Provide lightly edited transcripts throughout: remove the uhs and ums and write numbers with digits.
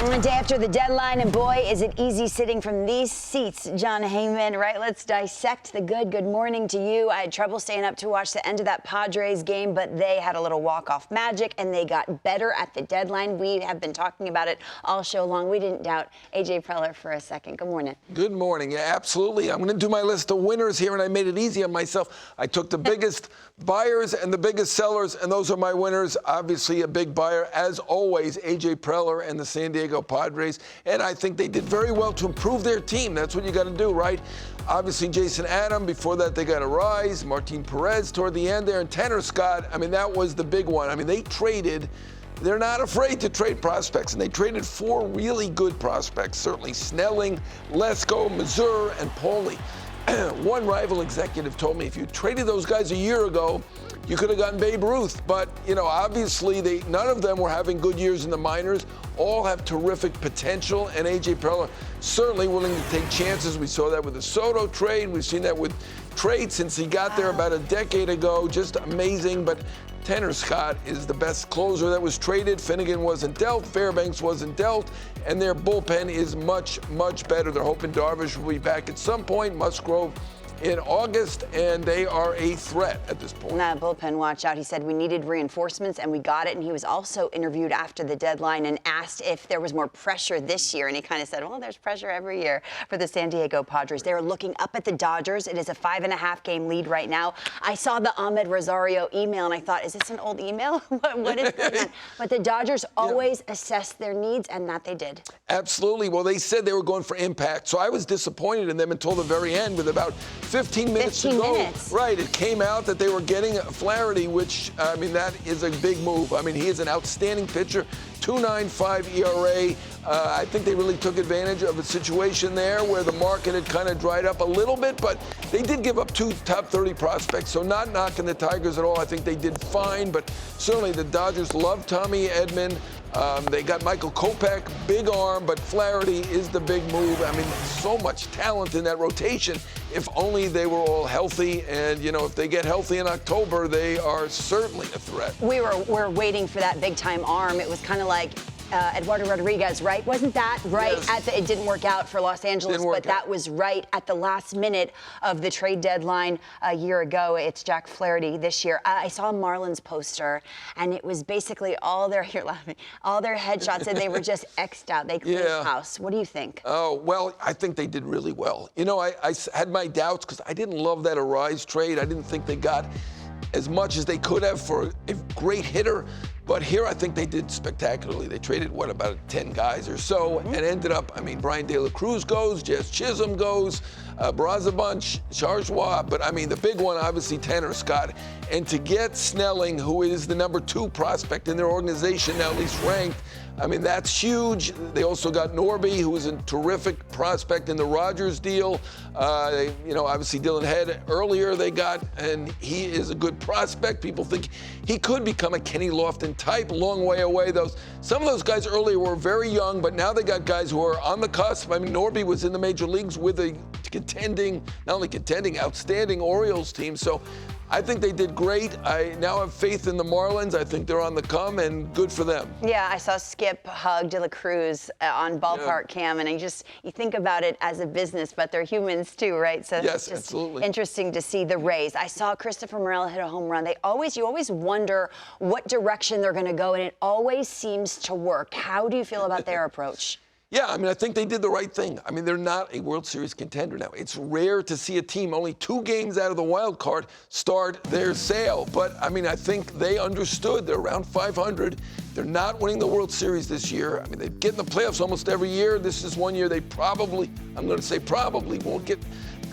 A day after the deadline, and boy, is it easy sitting from these seats. Jon Heyman, right? Let's dissect the good. Good morning to you. I had trouble staying up to watch the end of that Padres game, but they had a little walk-off magic, and they got better at the deadline. We have been talking about it all show long. We didn't doubt A.J. Preller for a second. Good morning. Good morning. Yeah, absolutely. I'm going to do my list of winners here, and I made it easy on myself. I took the biggest buyers and the biggest sellers, and those are my winners. Obviously, a big buyer, as always, A.J. Preller and the San Diego Padres, and I think they did very well to improve their team. That's what you got to do, right? Obviously, Jason Adam. Before that, they got a rise. Martin Perez toward the end there, and Tanner Scott. I mean, that was the big one. I mean, they traded. They're not afraid to trade prospects, and they traded 4 really good prospects, certainly Snelling, Lesko, Mazur, and Paulie. One rival executive told me if you traded those guys a year ago, you could have gotten Babe Ruth. But, you know, obviously none of them were having good years in the minors. All have terrific potential, and A.J. Preller certainly willing to take chances. We saw that with the Soto trade. We've seen that with trade since he got there about a decade ago. Just amazing. But Tanner Scott is the best closer that was traded. Finnegan wasn't dealt. Fairbanks wasn't dealt. And their bullpen is much, much better. They're hoping Darvish will be back at some point. Musgrove in August, and they are a threat at this point. That bullpen, watch out. He said we needed reinforcements, and we got it. And he was also interviewed after the deadline and asked if there was more pressure this year. And he kind of said, well, there's pressure every year for the San Diego Padres. They're looking up at the Dodgers. It is a 5.5-game lead right now. I saw the Ahmed Rosario email, and I thought, is this an old email? What is going on? But the Dodgers always assess their needs, and that they did. Absolutely. Well, they said they were going for impact. So I was disappointed in them until the very end with about 15 minutes to go. Right. It came out that they were getting Flaherty, which, I mean, that is a big move. I mean, he is an outstanding pitcher, 2.95 ERA. I think they really took advantage of a situation there where the market had kind of dried up a little bit, but they did give up 2 top 30 prospects, so not knocking the Tigers at all. I think they did fine, but certainly the Dodgers love Tommy Edman. They got Michael Kopech, big arm, but Flaherty is the big move. I mean, so much talent in that rotation. If only they were all healthy, and, you know, if they get healthy in October, they are certainly a threat. We're waiting for that big-time arm. It was kind of like Eduardo Rodriguez, right? Wasn't that right? Yes. It didn't work out for Los Angeles, but that was right at the last minute of the trade deadline a year ago. It's Jack Flaherty this year. I saw a Marlins poster, and it was basically all their headshots, and they were just X'd out. They cleaned house. What do you think? Oh, well, I think they did really well. You know, I had my doubts because I didn't love that Arise trade. I didn't think they got as much as they could have for a great hitter. But here I think they did spectacularly. They traded, about 10 guys or so, and ended up, I mean, Brian De La Cruz goes, Jess Chisholm goes, Brazaban, Charjois, but I mean, the big one, obviously, Tanner Scott. And to get Snelling, who is the number 2 prospect in their organization, now at least ranked, I mean, that's huge. They also got Norby, who was a terrific prospect in the Rogers deal. You know, obviously Dylan Head earlier they got, and he is a good prospect. People think he could become a Kenny Lofton type, long way away. Some of those guys earlier were very young, but now they got guys who are on the cusp. I mean, Norby was in the major leagues with a outstanding Orioles team. So I think they did great. I now have faith in the Marlins. I think they're on the come, and good for them. Yeah, I saw Skip hug De La Cruz on Ballpark Cam, and you think about it as a business, but they're humans too, right? So yes, it's just absolutely interesting to see the Rays. I saw Christopher Morel hit a home run. You always wonder what direction they're going to go, and it always seems to work. How do you feel about their approach? Yeah, I mean, I think they did the right thing. I mean, they're not a World Series contender now. It's rare to see a team only 2 games out of the wild card start their sail. But, I mean, I think they understood. They're around 500. They're not winning the World Series this year. I mean, they get in the playoffs almost every year. This is one year they probably won't get,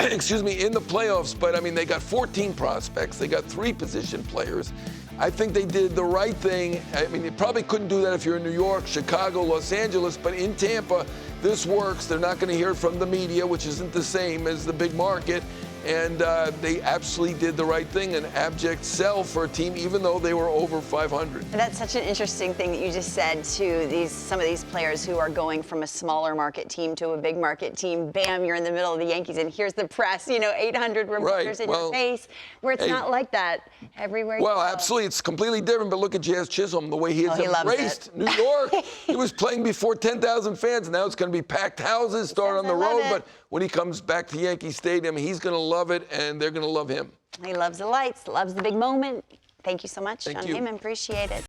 in the playoffs. But, I mean, they got 14 prospects. They got 3 position players. I think they did the right thing. I mean, you probably couldn't do that if you're in New York, Chicago, Los Angeles, but in Tampa, this works. They're not going to hear it from the media, which isn't the same as the big market. and they absolutely did the right thing, an abject sell for a team, even though they were over 500. And that's such an interesting thing that you just said to some of these players who are going from a smaller market team to a big market team. Bam, you're in the middle of the Yankees, and here's the press, 800 reporters in your face, where it's not like that everywhere you go. Well, absolutely, it's completely different, but look at Jazz Chisholm, the way he has embraced New York. He was playing before 10,000 fans, now it's going to be packed houses, start on the road, but when he comes back to Yankee Stadium, he's going to love it, and they're going to love him. He loves the lights, loves the big moment. Thank you so much, Jon Heyman. Appreciate it.